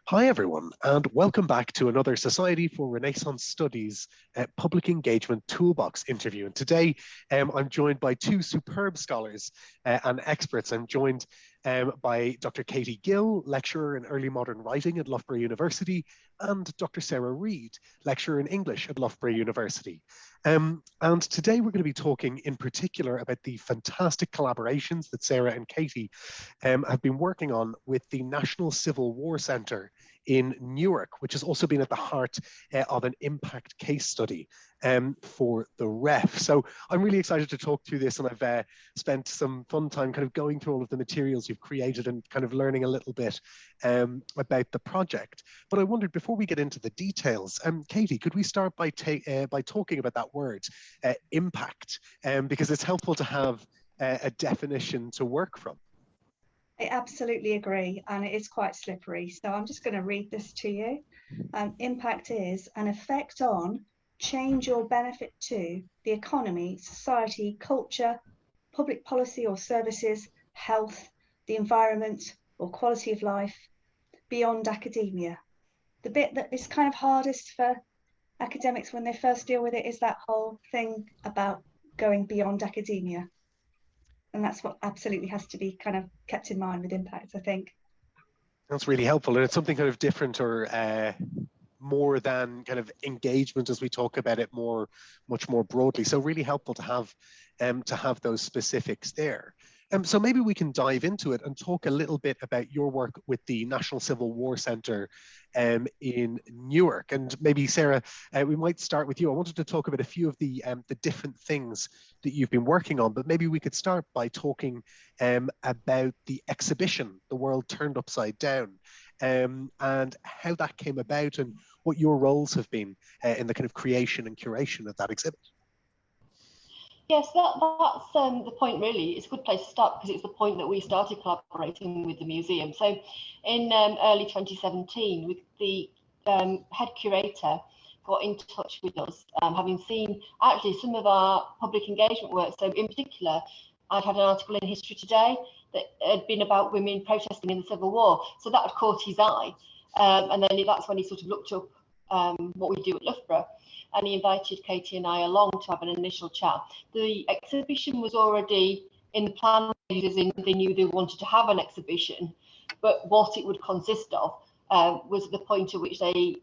Hi everyone, and welcome back to another Society for Renaissance Studies Public Engagement Toolbox interview. And today I'm joined by two superb scholars and experts. I'm joined by Dr. Catie Gill, lecturer in early modern writing at Loughborough University, and Dr. Sara Read, lecturer in English at Loughborough University. And today we're going to be talking in particular about the fantastic collaborations that Sara and Catie have been working on with the National Civil War Centre in Newark, which has also been at the heart of an impact case study for the REF. So I'm really excited to talk through this, and I've spent some fun time kind of going through all of the materials you've created and kind of learning a little bit about the project. But I wondered, before we get into the details, Catie, could we start by talking about that word, impact, because it's helpful to have a definition to work from. I absolutely agree, and it is quite slippery. So I'm just going to read this to you. Impact is an effect on, change or benefit to the economy, society, culture, public policy or services, health, the environment or quality of life beyond academia. The bit that is kind of hardest for academics when they first deal with it is that whole thing about going beyond academia. And that's what absolutely has to be kind of kept in mind with impact, I think. That's really helpful. And it's something kind of different or more than kind of engagement as we talk about it much more broadly. So really helpful to have those specifics there. So maybe we can dive into it and talk a little bit about your work with the National Civil War Centre in Newark. And maybe Sara, we might start with you. I wanted to talk about a few of the different things that you've been working on, but maybe we could start by talking about the exhibition, The World Turned Upside Down, and how that came about and what your roles have been in the kind of creation and curation of that exhibit. Yes, that's the point really. It's a good place to start because it's the point that we started collaborating with the museum. So in early 2017, with the head curator got in touch with us, having seen actually some of our public engagement work. So in particular, I'd had an article in History Today that had been about women protesting in the Civil War. So that had caught his eye. And then that's when he sort of looked up what we do at Loughborough. And he invited Catie and I along to have an initial chat. The exhibition was already in the plan, as in they knew they wanted to have an exhibition, but what it would consist of was the point at which they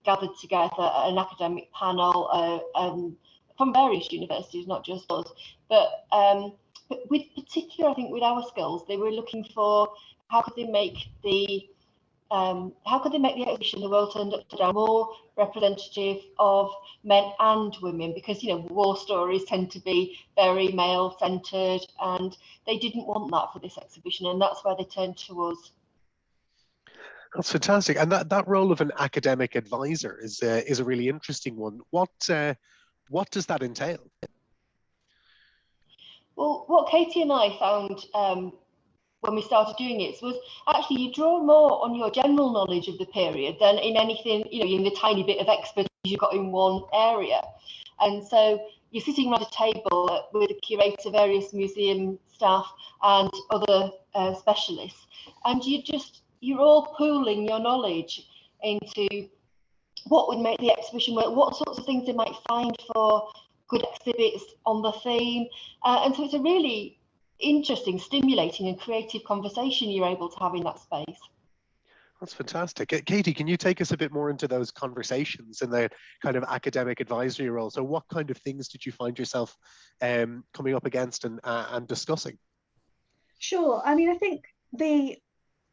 gathered together an academic panel from various universities, not just us. But with particular, I think with our skills, they were looking for how could they make the exhibition, The World Turned Upside Down, more representative of men and women, because war stories tend to be very male-centered, and they didn't want that for this exhibition, and that's why they turned to us. That's fantastic, and that role of an academic advisor is a really interesting one. What does that entail? Well, what Catie and I found when we started doing it was actually you draw more on your general knowledge of the period than in anything, in the tiny bit of expertise you've got in one area. And so you're sitting around a table with a curator, various museum staff and other specialists, and you're all pooling your knowledge into what would make the exhibition work, what sorts of things they might find for good exhibits on the theme. And so it's a really interesting, stimulating and creative conversation you're able to have in that space. That's fantastic. Catie, can you take us a bit more into those conversations and the kind of academic advisory role? So what kind of things did you find yourself coming up against and discussing? Sure. I mean, I think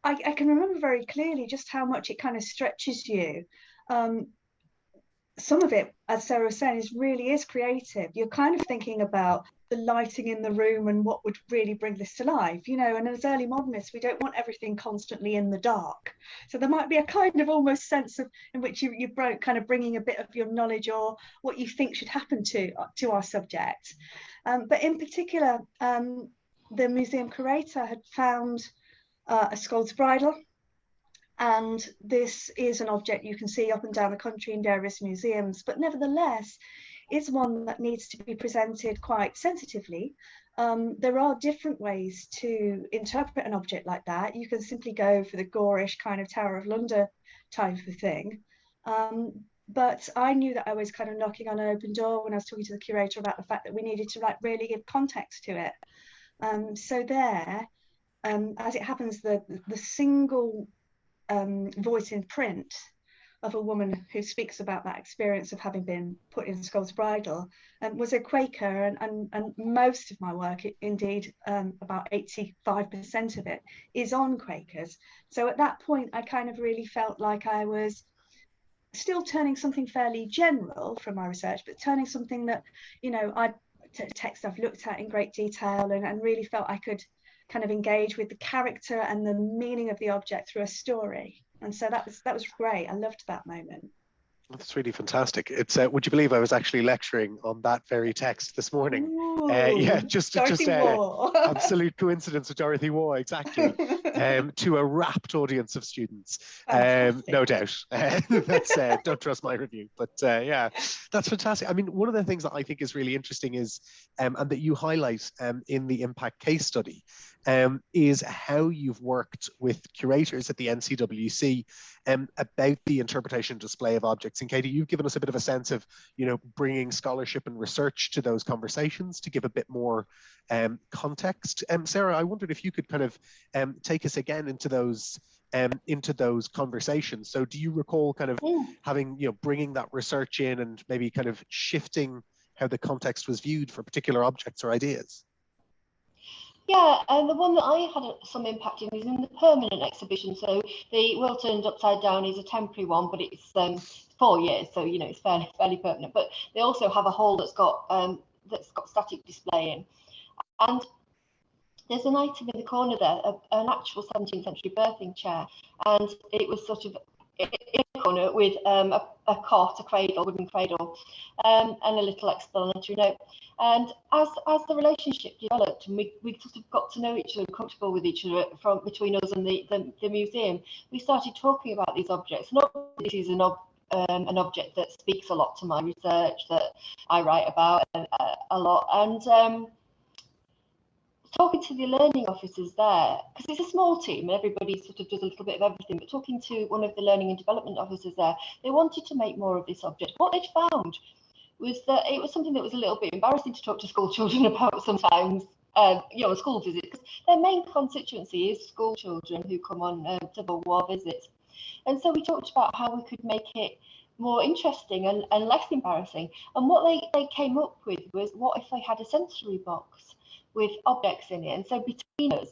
I can remember very clearly just how much it kind of stretches you. Some of it, as Sara was saying, really is creative. You're kind of thinking about the lighting in the room and what would really bring this to life, and as early modernists, we don't want everything constantly in the dark. So there might be a kind of almost sense of in which you're kind of bringing a bit of your knowledge or what you think should happen to our subject. But in particular, the museum curator had found a Scold's Bridle. And this is an object you can see up and down the country in various museums, but nevertheless, it's one that needs to be presented quite sensitively there are different ways to interpret an object like that. You can simply go for the gorish kind of Tower of London type of thing. But I knew that I was kind of knocking on an open door when I was talking to the curator about the fact that we needed to like really give context to it. So there, as it happens, the single voice in print of a woman who speaks about that experience of having been put in Scold's Bridle was a Quaker, and most of my work, indeed about 85% of it, is on Quakers. So at that point I kind of really felt like I was still turning something fairly general from my research, but turning something that, you know, text I've looked at in great detail, and really felt I could kind of engage with the character and the meaning of the object through a story. And so that was great. I loved that moment. That's really fantastic. It's would you believe I was actually lecturing on that very text this morning? Yeah, just absolute coincidence with Dorothy Waugh, exactly. To a rapt audience of students, no doubt. That's don't trust my review, but yeah, that's fantastic. I mean, one of the things that I think is really interesting is, and that you highlight in the impact case study, is how you've worked with curators at the NCWC about the interpretation and display of objects. And Catie, you've given us a bit of a sense of, you know, bringing scholarship and research to those conversations to give a bit more context. Sara, I wondered if you could kind of take us again into those conversations. So do you recall kind of having, you know, bringing that research in and maybe kind of shifting how the context was viewed for particular objects or ideas? Yeah, the one that I had some impact in is in the permanent exhibition. So the World Turned Upside Down is a temporary one, but it's 4 years, so you know it's fairly permanent. But they also have a hall that's got static display in, and there's an item in the corner there, an actual 17th century birthing chair, and it was sort of in the corner with a cot, a cradle, wooden cradle, and a little explanatory note. And as the relationship developed, and we sort of got to know each other, comfortable with each other from between us and the museum, we started talking about these objects. Not this is an object that speaks a lot to my research that I write about a lot, and talking to the learning officers there, because it's a small team, everybody sort of does a little bit of everything, but talking to one of the learning and development officers there, they wanted to make more of this object. What they'd found was that it was something that was a little bit embarrassing to talk to school children about sometimes, you know, a school visit, because their main constituency is school children who come on Civil War visits. And so we talked about how we could make it more interesting and less embarrassing. And what they came up with was, what if they had a sensory box with objects in it? And so between us,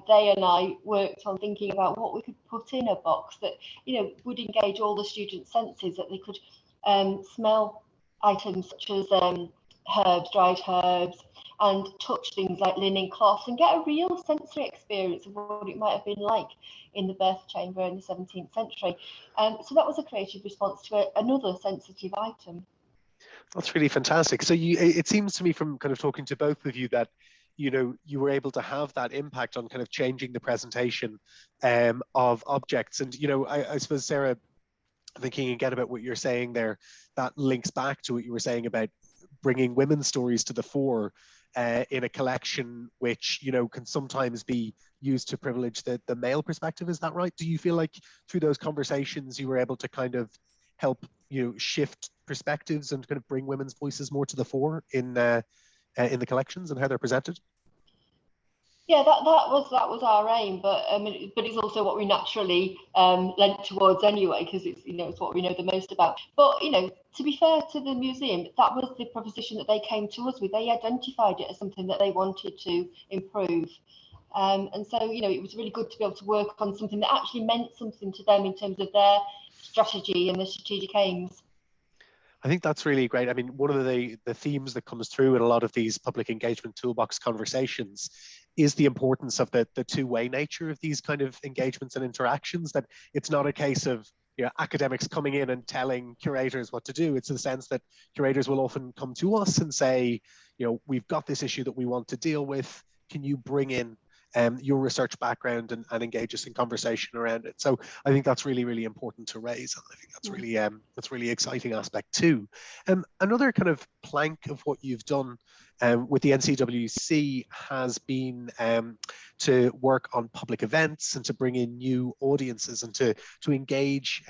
they and I worked on thinking about what we could put in a box that, you know, would engage all the students' senses, that they could smell items such as herbs, dried herbs, and touch things like linen cloths, and get a real sensory experience of what it might have been like in the birth chamber in the 17th century. So that was a creative response to another sensitive item. That's really fantastic. So it seems to me from kind of talking to both of you that, you know, you were able to have that impact on kind of changing the presentation of objects. And, you know, I suppose, Sara, thinking again about what you're saying there, that links back to what you were saying about bringing women's stories to the fore in a collection which, you know, can sometimes be used to privilege the male perspective. Is that right? Do you feel like through those conversations you were able to kind of help, you know, shift perspectives and kind of bring women's voices more to the fore in the collections and how they're presented? Yeah, that was our aim, but it's also what we naturally lent towards anyway, because it's, you know, it's what we know the most about. But, you know, to be fair to the museum, that was the proposition that they came to us with. They identified it as something that they wanted to improve. And so, you know, it was really good to be able to work on something that actually meant something to them in terms of their strategy and their strategic aims. I think that's really great. I mean, one of the themes that comes through in a lot of these public engagement toolbox conversations is the importance of the two-way nature of these kind of engagements and interactions, that it's not a case of, you know, academics coming in and telling curators what to do. It's in the sense that curators will often come to us and say, you know, we've got this issue that we want to deal with. Can you bring in your research background and engage us in conversation around it. So I think that's really, really important to raise. And I think that's really exciting aspect too. Another kind of plank of what you've done with the NCWC has been to work on public events and to bring in new audiences and to engage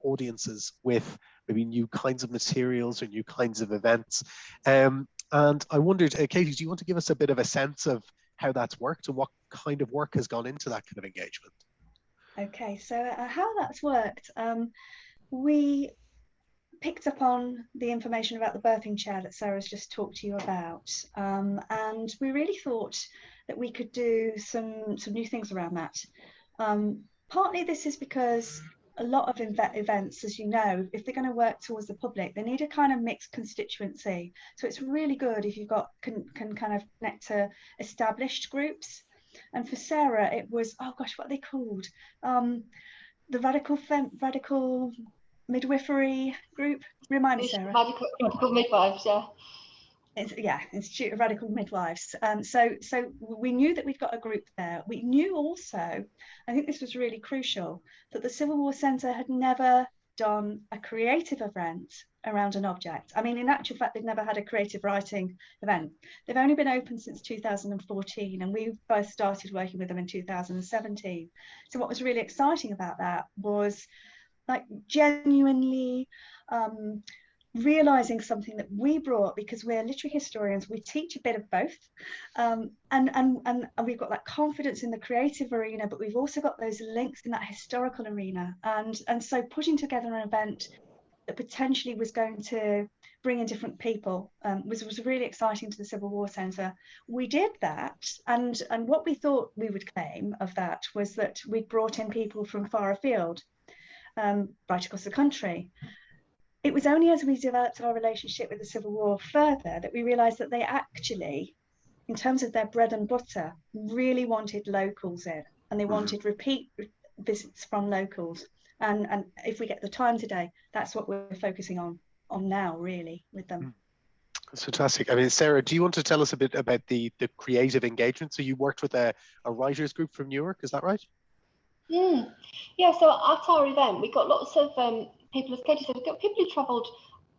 audiences with maybe new kinds of materials or new kinds of events. And I wondered, Catie, do you want to give us a bit of a sense of how that's worked and what kind of work has gone into that kind of engagement? Okay, so how that's worked, we picked up on the information about the birthing chair that Sara's just talked to you about, and we really thought that we could do some new things around that. Partly this is because a lot of events, as you know, if they're going to work towards the public, they need a kind of mixed constituency. So it's really good if you've got can kind of connect to established groups. And for Sara, it was, oh gosh, what are they called? The radical midwifery group. Remind me, Sara. Radical midwives, yeah. Institute of Radical Midwives. So we knew that we'd got a group there. We knew also, I think this was really crucial, that the Civil War Centre had never done a creative event around an object. I mean, in actual fact, they've never had a creative writing event. They've only been open since 2014, and we both started working with them in 2017. So what was really exciting about that was like genuinely realizing something that we brought, because we're literary historians, we teach a bit of both, and we've got that confidence in the creative arena, but we've also got those links in that historical arena, and so putting together an event that potentially was going to bring in different people was really exciting to the Civil War Centre. We did that, and what we thought we would claim of that was that we'd brought in people from far afield, right across the country. It was only as we developed our relationship with the Civil War further that we realised that they actually, in terms of their bread and butter, really wanted locals in, and they wanted repeat visits from locals. And if we get the time today, that's what we're focusing on now, really, with them. That's fantastic. I mean, Sara, do you want to tell us a bit about the creative engagement? So you worked with a writers group from Newark, is that right? Yeah, so at our event, we got lots of people, as Catie said, we got people who travelled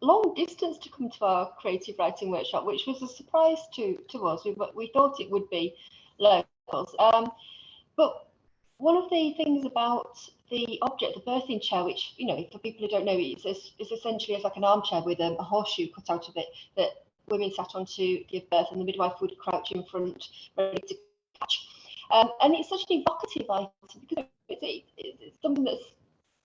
long distance to come to our creative writing workshop, which was a surprise to us. We thought it would be locals. But one of the things about the object, the birthing chair, which, you know, for people who don't know, it's essentially like an armchair with a horseshoe cut out of it that women sat on to give birth, and the midwife would crouch in front, ready to catch. And it's such an evocative item because it's something that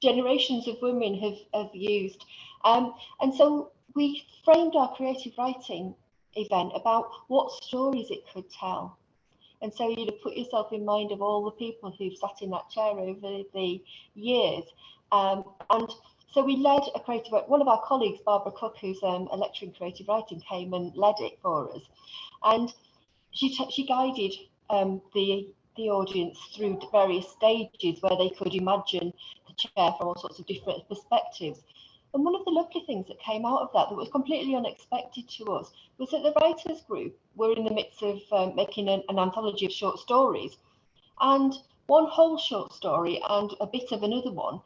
generations of women have used. And so we framed our creative writing event about what stories it could tell. And so you'd put yourself in mind of all the people who've sat in that chair over the years. And so we led a creative, one of our colleagues, Barbara Cook, who's a lecturer in creative writing, came and led it for us. And she guided the audience through various stages where they could imagine the chair from all sorts of different perspectives. And one of the lovely things that came out of that was completely unexpected to us was that the writers group were in the midst of making an anthology of short stories, and one whole short story and a bit of another one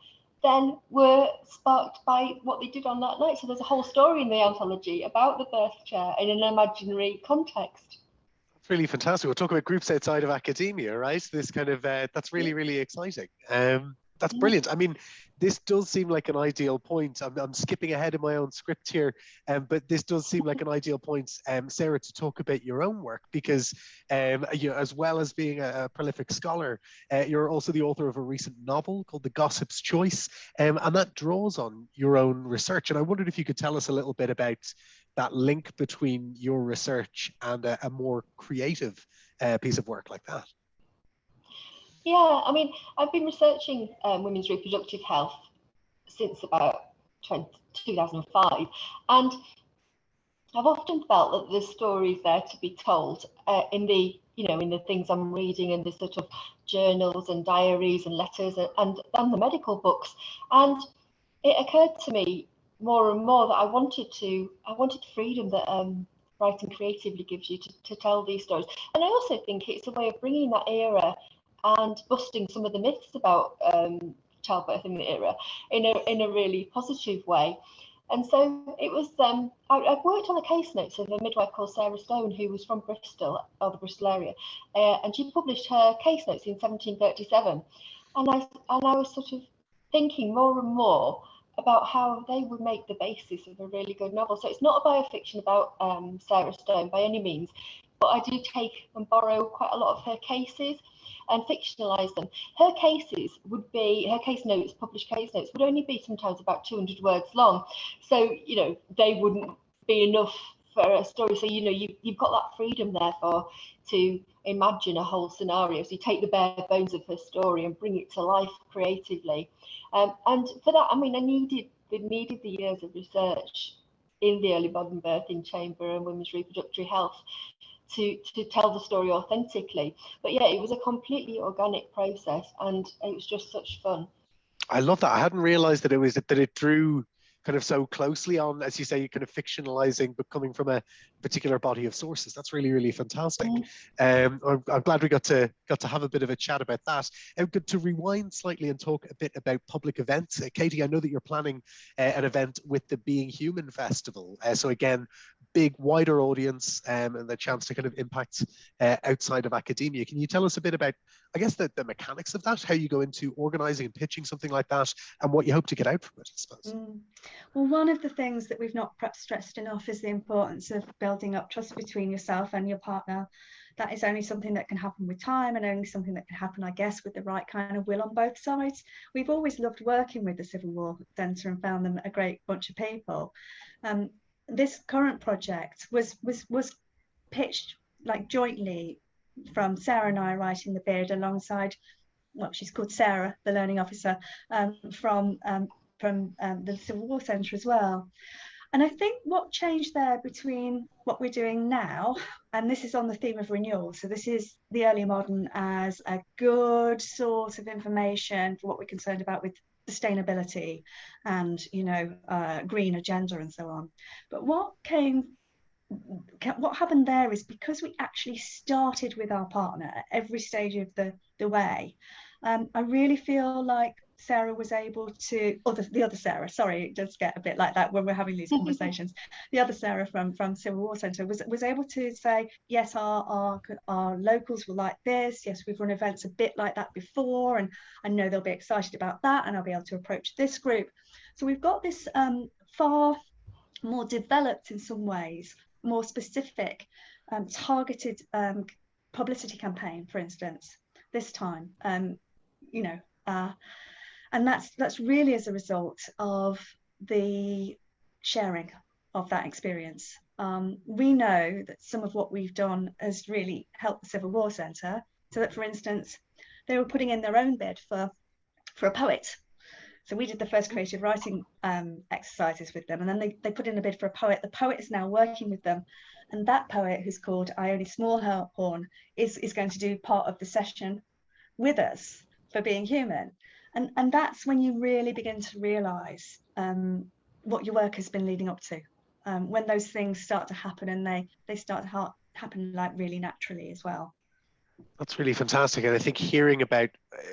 then were sparked by what they did on that night. So there's a whole story in the anthology about the birth chair in an imaginary context. That's really fantastic. We'll talk about groups outside of academia, right? This kind of, that's really, really exciting. That's brilliant. I mean, this does seem like an ideal point. I'm skipping ahead in my own script here, but this does seem like an ideal point, Sara, to talk about your own work, because you know, as well as being a prolific scholar, you're also the author of a recent novel called The Gossip's Choice, and that draws on your own research. And I wondered if you could tell us a little bit about that link between your research and a more creative piece of work like that. Yeah, I mean, I've been researching women's reproductive health since about 2005, and I've often felt that there's stories there to be told in the things I'm reading, and the sort of journals and diaries and letters and the medical books. And it occurred to me more and more that I wanted freedom, that writing creatively gives you to tell these stories. And I also think it's a way of bringing that era and busting some of the myths about childbirth in the era in a really positive way. And so it was, I've worked on the case notes of a midwife called Sara Stone, who was from Bristol, or the Bristol area, and she published her case notes in 1737. And I was sort of thinking more and more about how they would make the basis of a really good novel. So it's not a biofiction about Sara Stone by any means, but I do take and borrow quite a lot of her cases and fictionalize them. Her cases would be, her case notes, published case notes, would only be sometimes about 200 words long. So, you know, they wouldn't be enough for a story. So, you know, you've got that freedom, therefore, to imagine a whole scenario. So you take the bare bones of her story and bring it to life creatively. And for that, I mean, I needed the years of research in the early modern birthing chamber and women's reproductive health to tell the story authentically. But yeah, it was a completely organic process, and it was just such fun. I love that. I hadn't realized that it drew kind of so closely on, as you say, kind of fictionalizing, but coming from a particular body of sources. That's really, really fantastic. I'm glad we got to have a bit of a chat about that. Good to rewind slightly and talk a bit about public events. Catie, I know that you're planning an event with the Being Human Festival. So again, big, wider audience and the chance to kind of impact outside of academia. Can you tell us a bit about, I guess, the mechanics of that, how you go into organising and pitching something like that, and what you hope to get out from it, I suppose? Well, one of the things that we've not perhaps stressed enough is the importance of building up trust between yourself and your partner. That is only something that can happen with time, and only something that can happen, I guess, with the right kind of will on both sides. We've always loved working with the Civil War Centre and found them a great bunch of people. This current project was pitched like jointly from Sara and I writing the bid alongside, well, she's called Sara, the learning officer, from the Civil War Centre as well. And I think what changed there between what we're doing now, and this is on the theme of renewal, so this is the early modern as a good source of information for what we're concerned about with sustainability and, you know, green agenda and so on. But what happened there is, because we actually started with our partner at every stage of the way, I really feel like Sara was able to, or the other Sara, sorry, it does get a bit like that when we're having these conversations. The other Sara from Civil War Centre was able to say, yes, our locals will like this. Yes, we've run events a bit like that before, and I know they'll be excited about that, and I'll be able to approach this group. So we've got this far more developed, in some ways, more specific, targeted publicity campaign, for instance, this time, you know, and that's really as a result of the sharing of that experience. We know that some of what we've done has really helped the Civil War Centre, so that, for instance, they were putting in their own bid for a poet. So we did the first creative writing exercises with them, and then they put in a bid for a poet. The poet is now working with them, and that poet, who's called Ione Smallhorn, is going to do part of the session with us for Being Human. And that's when you really begin to realise what your work has been leading up to, when those things start to happen, and they start to happen like really naturally as well. That's really fantastic. And I think hearing about,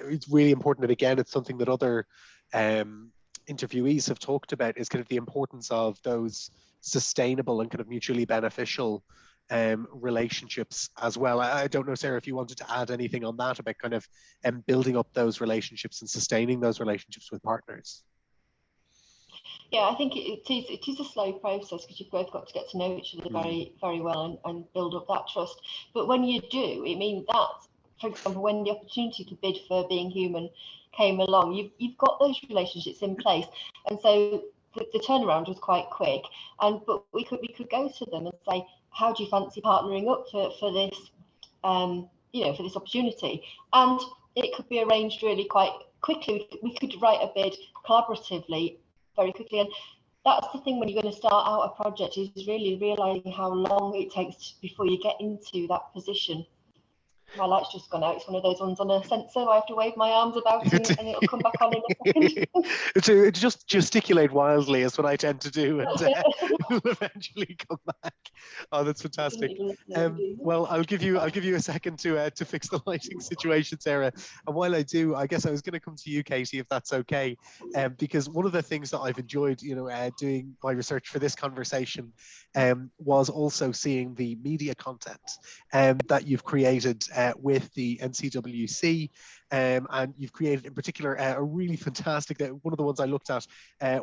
it's really important, and again, it's something that other interviewees have talked about, is kind of the importance of those sustainable and kind of mutually beneficial relationships as well. I don't know, Sara, if you wanted to add anything on that about kind of building up those relationships and sustaining those relationships with partners. Yeah, I think it is a slow process, because you've both got to get to know each other very, very well and build up that trust. But when you do, it means that, for example, when the opportunity to bid for Being Human came along, you've got those relationships in place, and so the turnaround was quite quick. But we could go to them and say, how do you fancy partnering up for this, you know, for this opportunity? And it could be arranged really quite quickly. We could write a bid collaboratively very quickly. And that's the thing when you're going to start out a project, is really realising how long it takes before you get into that position. My light's just gone out. It's one of those ones on a sensor. I have to wave my arms about and it'll come back on in a second. To just gesticulate wildly is what I tend to do, and it will eventually come back. Oh, that's fantastic. Well, I'll give you a second to fix the lighting situation, Sarah. And while I do, I guess I was going to come to you, Catie, if that's okay, because one of the things that I've enjoyed, doing my research for this conversation, was also seeing the media content that you've created with the NCWC, and you've created in particular a really fantastic, one of the ones I looked at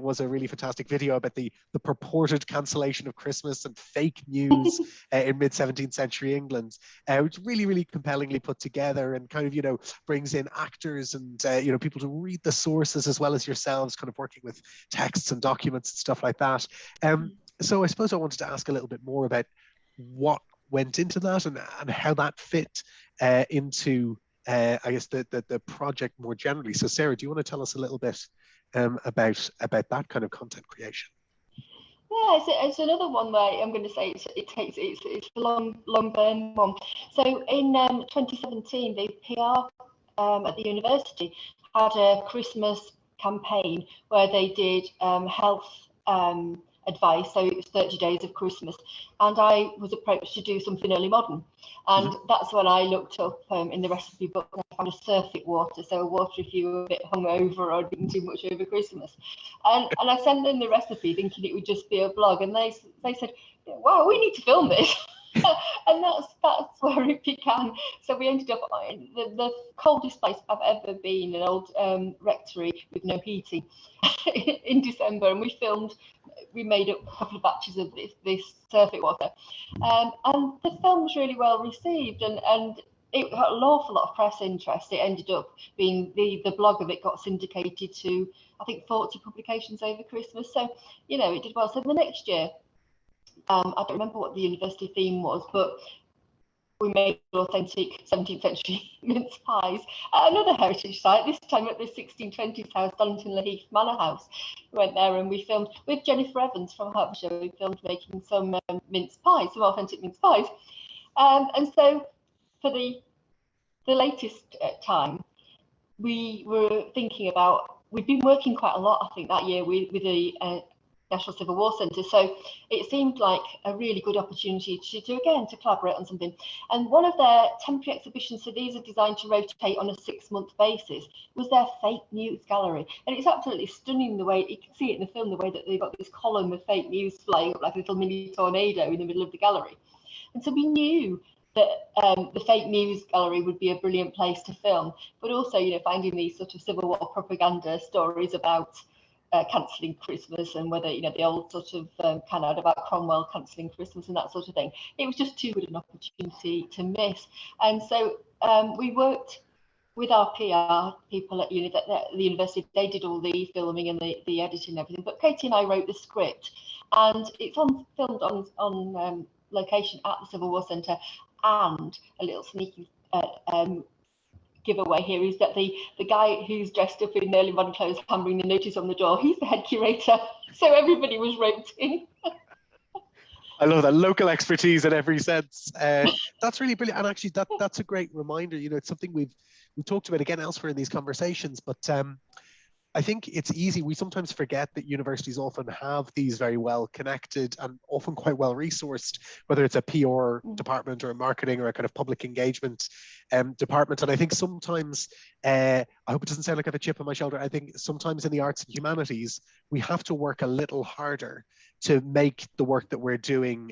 was a really fantastic video about the purported cancellation of Christmas and fake news in mid-17th century England, which really, really compellingly put together, and kind of, brings in actors and, people to read the sources as well as yourselves, kind of working with texts and documents and stuff like that. So I suppose I wanted to ask a little bit more about what went into that and how that fit into, I guess, the project more generally. So Sarah, do you want to tell us a little bit about that kind of content creation? Yeah, it's another one where I'm going to say it's a long burn one. So in 2017, the PR at the university had a Christmas campaign where they did health advice. So it was 30 days of Christmas, and I was approached to do something early modern, and that's when I looked up in the recipe book and I found a surfeit water, so a water if you were a bit hungover or eaten too much over Christmas, and I sent them the recipe thinking it would just be a blog, and they said, wow, we need to film this. And that's where it began. So we ended up in the coldest place I've ever been, an old rectory with no heating, in December, and we made up a couple of batches of this surfeit water, and the film was really well received, and it got an awful lot of press interest. It ended up being the blog of it got syndicated to, I think, 40 publications over Christmas. So it did well. So the next year, I don't remember what the university theme was, but we made authentic 17th century mince pies at another heritage site, this time at the 1620s house, Donington-le-Heath Manor House. We went there and we filmed with Jennifer Evans from Hertfordshire. We filmed making some mince pies, some authentic mince pies. And so for the latest time, we were thinking about, we'd been working quite a lot, I think, that year with the National Civil War Centre, so it seemed like a really good opportunity to collaborate on something. And one of their temporary exhibitions, so these are designed to rotate on a 6-month basis, was their fake news gallery, and it's absolutely stunning the way you can see it in the film, the way that they've got this column of fake news flying up like a little mini tornado in the middle of the gallery. And so we knew that the fake news gallery would be a brilliant place to film, but also finding these sort of Civil War propaganda stories about cancelling Christmas, and whether the old sort of canard about Cromwell cancelling Christmas and that sort of thing. It was just too good an opportunity to miss, and so we worked with our PR people at the university. They did all the filming and the editing and everything, but Catie and I wrote the script, and it's filmed on location at the Civil War Centre. And a little sneaky giveaway here is that the guy who's dressed up in early modern clothes hammering the notice on the door, he's the head curator, so everybody was roped in. I love that local expertise in every sense. That's really brilliant, and actually that's a great reminder. It's something we've talked about again elsewhere in these conversations, but I think it's easy. We sometimes forget that universities often have these very well connected and often quite well resourced, whether it's a PR department or a marketing or a kind of public engagement department. And I think sometimes, I hope it doesn't sound like I have a chip on my shoulder, I think sometimes in the arts and humanities, we have to work a little harder to make the work that we're doing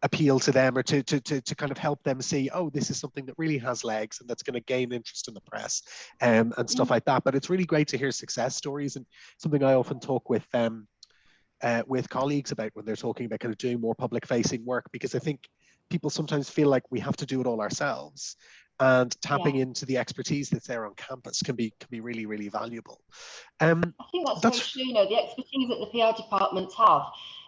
appeal to them, or to kind of help them see, oh, this is something that really has legs and that's going to gain interest in the press, and stuff like that. But it's really great to hear success stories, and something I often talk with colleagues about when they're talking about kind of doing more public facing work, because I think people sometimes feel like we have to do it all ourselves, and tapping into the expertise that's there on campus can be really, really valuable. I think that's very true. The expertise that the PR departments have,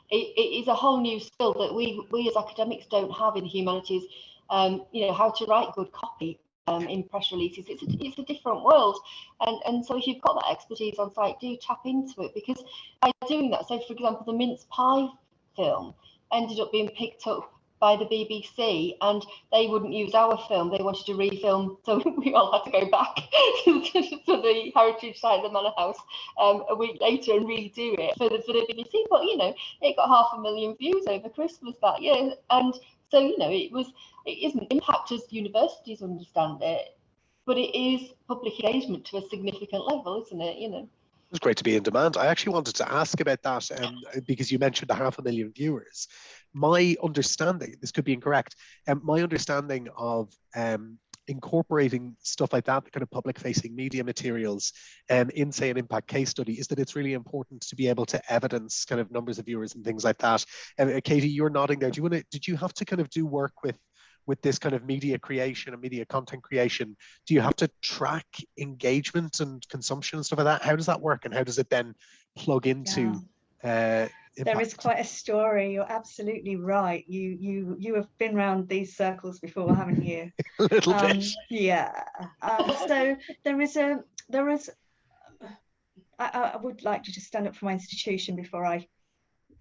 it is a whole new skill that we as academics don't have in the humanities. How to write good copy in press releases. It's a different world, and so if you've got that expertise on site, do tap into it, because by doing that, so for example, the mince pie film ended up being picked up by the BBC, and they wouldn't use our film. They wanted to refilm, so we all had to go back to the heritage site of the Manor House a week later and redo it for the BBC. But you know, it got 500,000 views over Christmas that year, and so you know, it isn't impact as universities understand it, but it is public engagement to a significant level, isn't it? You know. It's great to be in demand. I actually wanted to ask about that because you mentioned the 500,000 viewers. My understanding, this could be incorrect, my understanding of incorporating stuff like that, the kind of public-facing media materials in, say, an impact case study, is that it's really important to be able to evidence kind of numbers of viewers and things like that. Catie, you're nodding there. Did you have to kind of do work with this kind of media creation and media content creation? Do you have to track engagement and consumption and stuff like that? How does that work, and how does it then plug into there is quite a story. You're absolutely right. You have been around these circles before, haven't you? A little bit. Yeah. So I would like to just stand up for my institution before I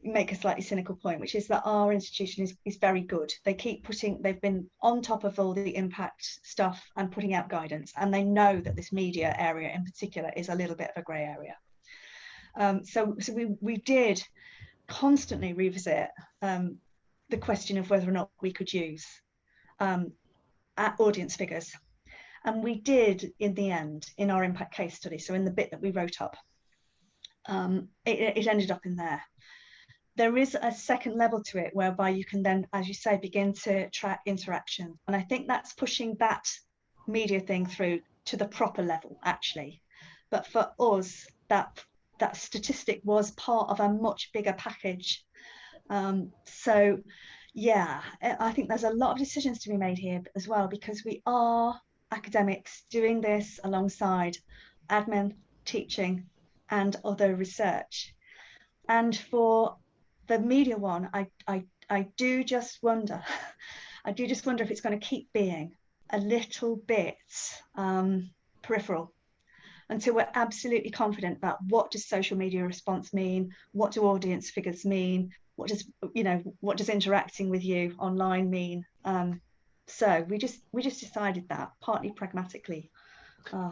make a slightly cynical point, which is that our institution is very good. They've been on top of all the impact stuff and putting out guidance, and they know that this media area in particular is a little bit of a grey area. So we did constantly revisit the question of whether or not we could use audience figures, and we did in the end in our impact case study. So in the bit that we wrote up, it ended up in there. There is a second level to it whereby you can then, as you say, begin to track interaction. And I think that's pushing that media thing through to the proper level, actually. But for us, that statistic was part of a much bigger package. So, yeah, I think there's a lot of decisions to be made here as well, because we are academics doing this alongside admin, teaching, and other research. And for the media one, I do just wonder if it's going to keep being a little bit peripheral until we're absolutely confident about what does social media response mean, what do audience figures mean, what does interacting with you online mean. So we just decided that partly pragmatically.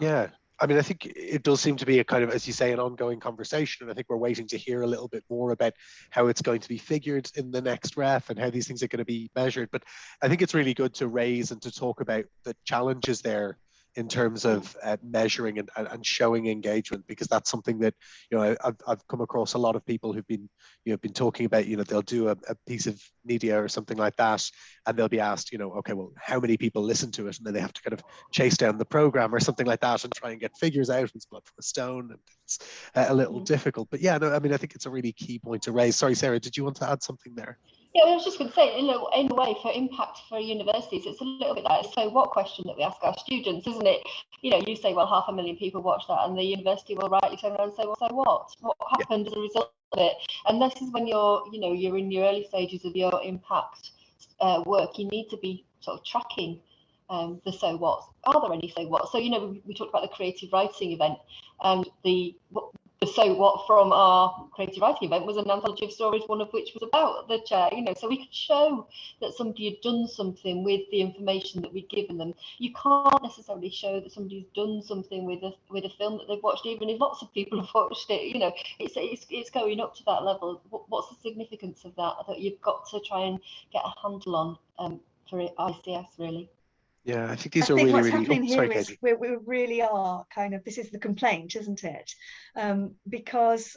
Yeah. I mean, I think it does seem to be a kind of, as you say, an ongoing conversation. And I think we're waiting to hear a little bit more about how it's going to be figured in the next ref and how these things are going to be measured. But I think it's really good to raise and to talk about the challenges there in terms of measuring and showing engagement, because that's something that, you know, I've come across a lot of people who've been, you know, been talking about, you know, they'll do a piece of media or something like that, and they'll be asked, you know, okay, well, how many people listen to it? And then they have to kind of chase down the program or something like that and try and get figures out. It's blood from a stone, and it's a little difficult. But yeah, no, I mean, I think it's a really key point to raise. Sorry, Sarah, did you want to add something there? Yeah, I was just going to say, in a way, for impact for universities, it's a little bit like a so what question that we ask our students, isn't it? You know, you say, well, 500,000 people watch that, and the university will rightly turn around and say, well, so what? What happened as a result of it? And this is when you're in your early stages of your impact work. You need to be sort of tracking the so what. Are there any so what? So, you know, we talked about the creative writing event, and the so what from our creative writing event was an anthology of stories, one of which was about the chair, you know, so we could show that somebody had done something with the information that we'd given them. You can't necessarily show that somebody's done something with a film that they've watched, even if lots of people have watched it. You know, it's going up to that level. What's the significance of that? I thought you've got to try and get a handle on for ICS, really. Yeah, I think these are really, what's really. happening here sorry, is Catie. we really are kind of, this is the complaint, isn't it? Because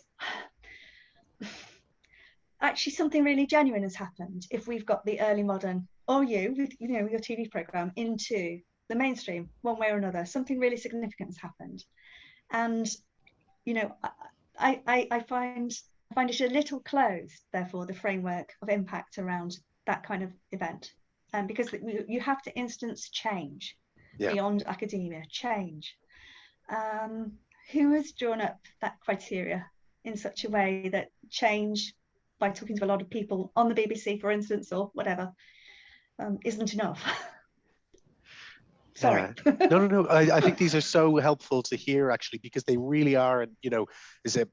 actually something really genuine has happened if we've got the early modern, or with your TV program, into the mainstream one way or another. Something really significant has happened, and you know, I find it a little closed, therefore, the framework of impact around that kind of event. Because you have to instance change beyond academia, change. Who has drawn up that criteria in such a way that change, by talking to a lot of people on the BBC, for instance, or whatever, isn't enough? Sorry. No. I think these are so helpful to hear, actually, because they really are, and I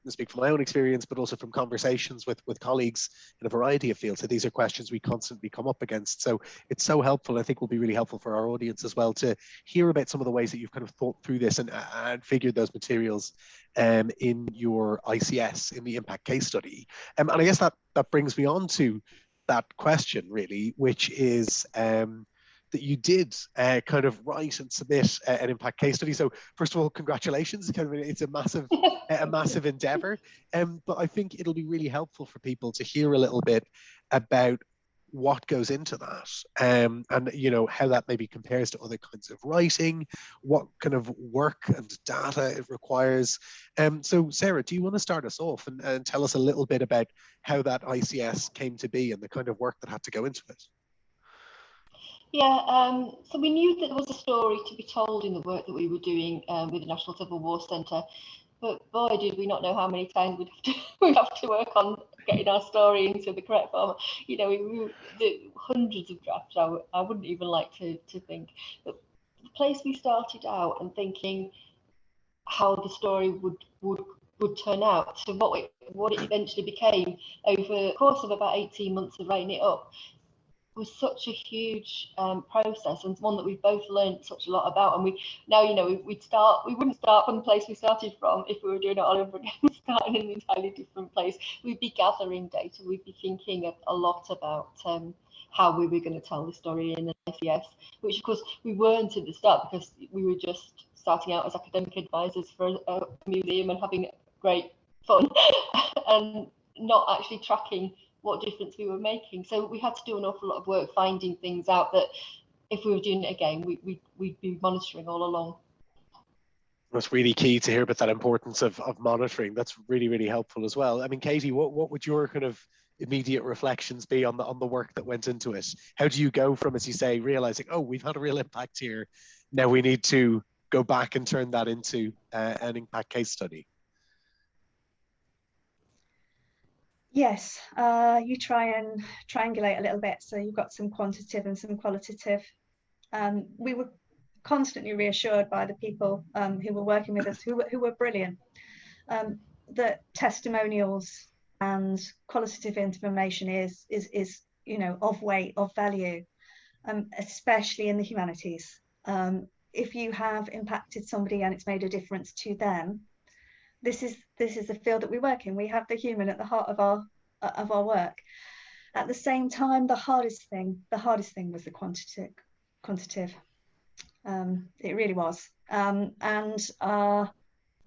speak from my own experience, but also from conversations with colleagues in a variety of fields. So these are questions we constantly come up against. So it's so helpful. I think will be really helpful for our audience as well to hear about some of the ways that you've kind of thought through this and figured those materials in your ICS, in the impact case study. And I guess that brings me on to that question, really, which is that you did kind of write and submit an impact case study. So first of all, congratulations. It's a massive endeavor. But I think it'll be really helpful for people to hear a little bit about what goes into that, and how that maybe compares to other kinds of writing, what kind of work and data it requires. So Sara, do you want to start us off and tell us a little bit about how that ICS came to be and the kind of work that had to go into it? Yeah, so we knew that there was a story to be told in the work that we were doing with the National Civil War Centre, but boy, did we not know how many times we'd have to work on getting our story into the correct form. The hundreds of drafts, I wouldn't even like to think. But the place we started out and thinking how the story would turn out to what it eventually became over the course of about 18 months of writing it up was such a huge process, and one that we've both learned such a lot about. And we wouldn't start from the place we started from if we were doing it all over again, starting in an entirely different place. We'd be gathering data, we'd be thinking a lot about how we were going to tell the story in an ICS, which of course we weren't at the start because we were just starting out as academic advisors for a museum and having great fun and not actually tracking what difference we were making. So we had to do an awful lot of work finding things out that if we were doing it again, we'd be monitoring all along. That's really key to hear about that importance of monitoring. That's really, really helpful as well. I mean, Catie, what would your kind of immediate reflections be on the work that went into it? How do you go from, as you say, realizing, oh, we've had a real impact here, now we need to go back and turn that into an impact case study? Yes, you try and triangulate a little bit. So you've got some quantitative and some qualitative. We were constantly reassured by the people who were working with us, who were brilliant, that testimonials and qualitative information is of weight, of value, especially in the humanities. If you have impacted somebody and it's made a difference to them, this is the field that we work in. We have the human at the heart of our work. At the same time, the hardest thing was the quantitative. It really was. So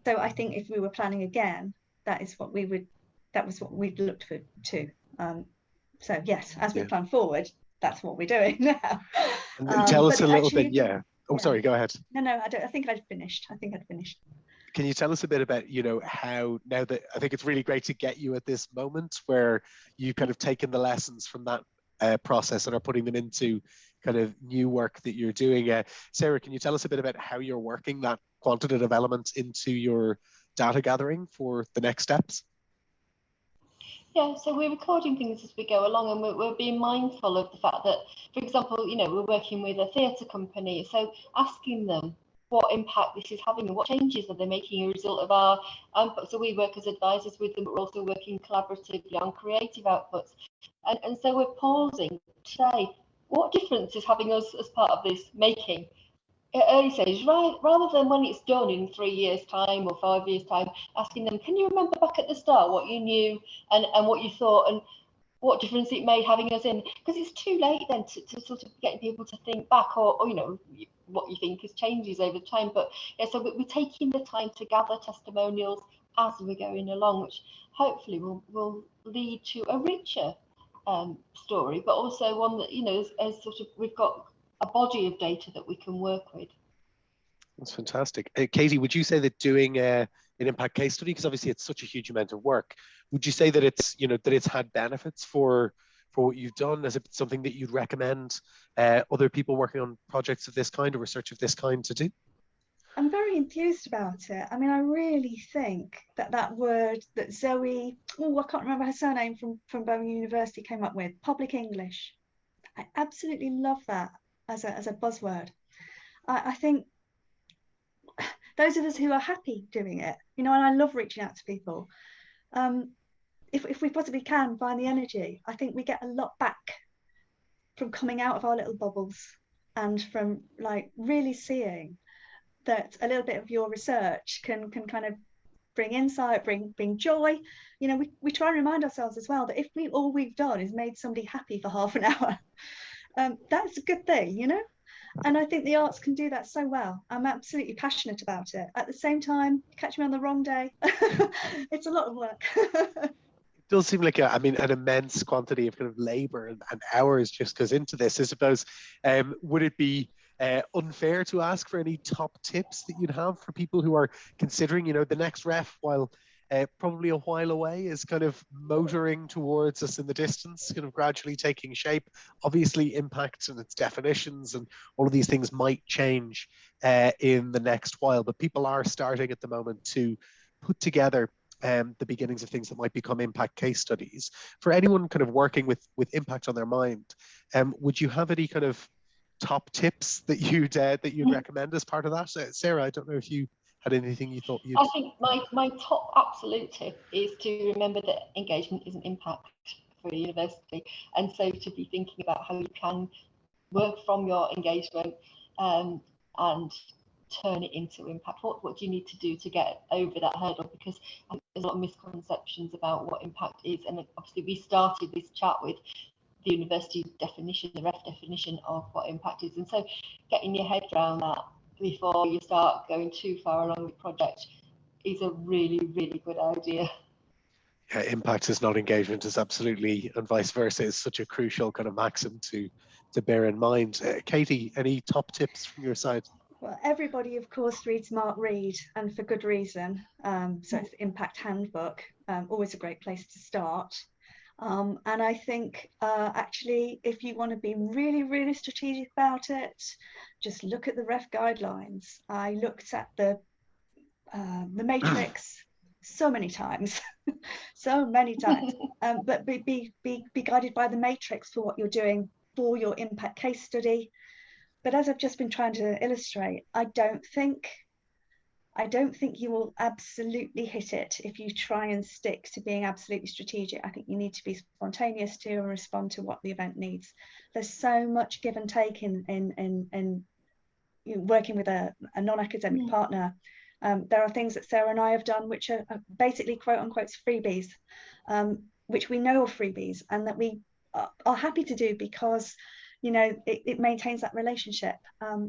I think if we were planning again, that was what we'd looked for too. So yes, as we plan forward, that's what we're doing now. And tell us a little bit. Yeah. Oh, yeah. Sorry. Go ahead. No. I think I'd finished. Can you tell us a bit about, how, now that I think it's really great to get you at this moment where you've kind of taken the lessons from that process and are putting them into kind of new work that you're doing. Sara, can you tell us a bit about how you're working that quantitative element into your data gathering for the next steps? Yeah, so we're recording things as we go along, and we're being mindful of the fact that, for example, we're working with a theatre company, so asking them what impact this is having and what changes are they making as a result of our output. So we work as advisors with them, but we're also working collaboratively on creative outputs. And so we're pausing to say, what difference is having us as part of this making at early stages, rather than when it's done in 3 years' time or 5 years' time, asking them, can you remember back at the start what you knew and what you thought and what difference it made having us in? Because it's too late then to sort of get people to think back or what you think as changes over time. But yeah, so we're taking the time to gather testimonials as we're going along, which hopefully will lead to a richer story, but also one that as sort of we've got a body of data that we can work with. That's fantastic. Catie, would you say that doing an impact case study, because obviously it's such a huge amount of work, would you say that it's that it's had benefits for what you've done? Is it something that you'd recommend other people working on projects of this kind or research of this kind to do? I'm very enthused about it. I mean, I really think that word that Zoe, I can't remember her surname, from Birmingham University came up with, public English. I absolutely love that as a buzzword. I think those of us who are happy doing it, you know, and I love reaching out to people, if we possibly can find the energy, I think we get a lot back from coming out of our little bubbles and from like really seeing that a little bit of your research can kind of bring insight, bring joy. You know, we try and remind ourselves as well that if all we've done is made somebody happy for half an hour, that's a good thing, you know. And I think the arts can do that so well. I'm absolutely passionate about it. At the same time, catch me on the wrong day. It's a lot of work. It does seem like an immense quantity of kind of labor and hours just goes into this. I suppose, would it be unfair to ask for any top tips that you'd have for people who are considering, you know, the next ref, while probably a while away, is kind of motoring towards us in the distance, kind of gradually taking shape? Obviously, impacts and its definitions and all of these things might change in the next while, but people are starting at the moment to put together the beginnings of things that might become impact case studies. For anyone kind of working with impact on their mind, would you have any kind of top tips that you'd recommend as part of that? Sarah, I don't know if you had anything you thought you'd... I think my top absolute tip is to remember that engagement is an impact for a university, and so to be thinking about how you can work from your engagement and turn it into impact. What do you need to do to get over that hurdle? Because there's a lot of misconceptions about what impact is, and obviously we started this chat with the university definition, the ref definition of what impact is, and so getting your head around that before you start going too far along the project is a really, really good idea. Yeah, impact is not engagement is absolutely, and vice versa, is such a crucial kind of maxim to bear in mind. Catie, any top tips from your side? Well, everybody, of course, reads Mark Read, and for good reason. So it's the Impact Handbook, always a great place to start. And I think actually, if you want to be really, really strategic about it, just look at the ref guidelines. I looked at the matrix so many times, but be guided by the matrix for what you're doing for your impact case study. But as I've just been trying to illustrate, I don't think you will absolutely hit it if you try and stick to being absolutely strategic. I think you need to be spontaneous too and respond to what the event needs. There's so much give and take in working with a non-academic partner. There are things that Sara and I have done which are basically quote unquote freebies, which we know are freebies and that we are happy to do because, you know, it maintains that relationship.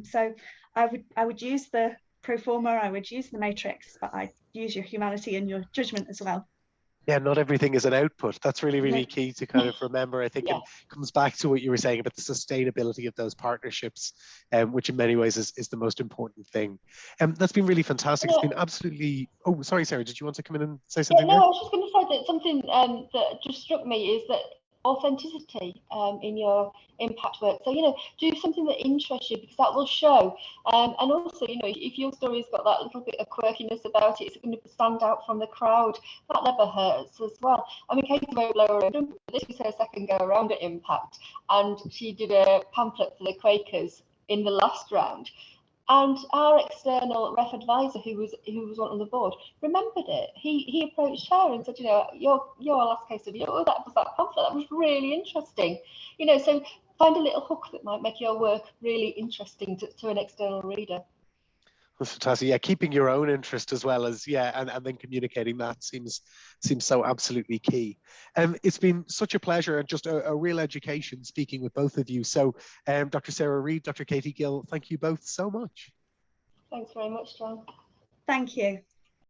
So I would use the pro forma, I would use the matrix, but I'd use your humanity and your judgment as well. Yeah, not everything is an output. That's really, really key to kind of remember. I think it comes back to what you were saying about the sustainability of those partnerships, which in many ways is the most important thing. That's been really fantastic. It's been absolutely... Oh, sorry, Sarah, did you want to come in and say something? No, I was just going to say that something that just struck me is that authenticity in your impact work. So, you know, do something that interests you, because that will show. And also, you know, if your story's got that little bit of quirkiness about it, it's going to stand out from the crowd. That never hurts as well. I mean, Catie wrote lower, this was her second go around at Impact, and she did a pamphlet for the Quakers in the last round. And our external ref advisor, who was on the board, remembered it. He approached her and said, you know, your last case study, oh, that was that pamphlet. That was really interesting. You know, so find a little hook that might make your work really interesting to an external reader. That's fantastic. Yeah, keeping your own interest as well as, and then communicating that seems so absolutely key. It's been such a pleasure and just a real education speaking with both of you. So Dr. Sara Read, Dr. Catie Gill, thank you both so much. Thanks very much, John. Thank you.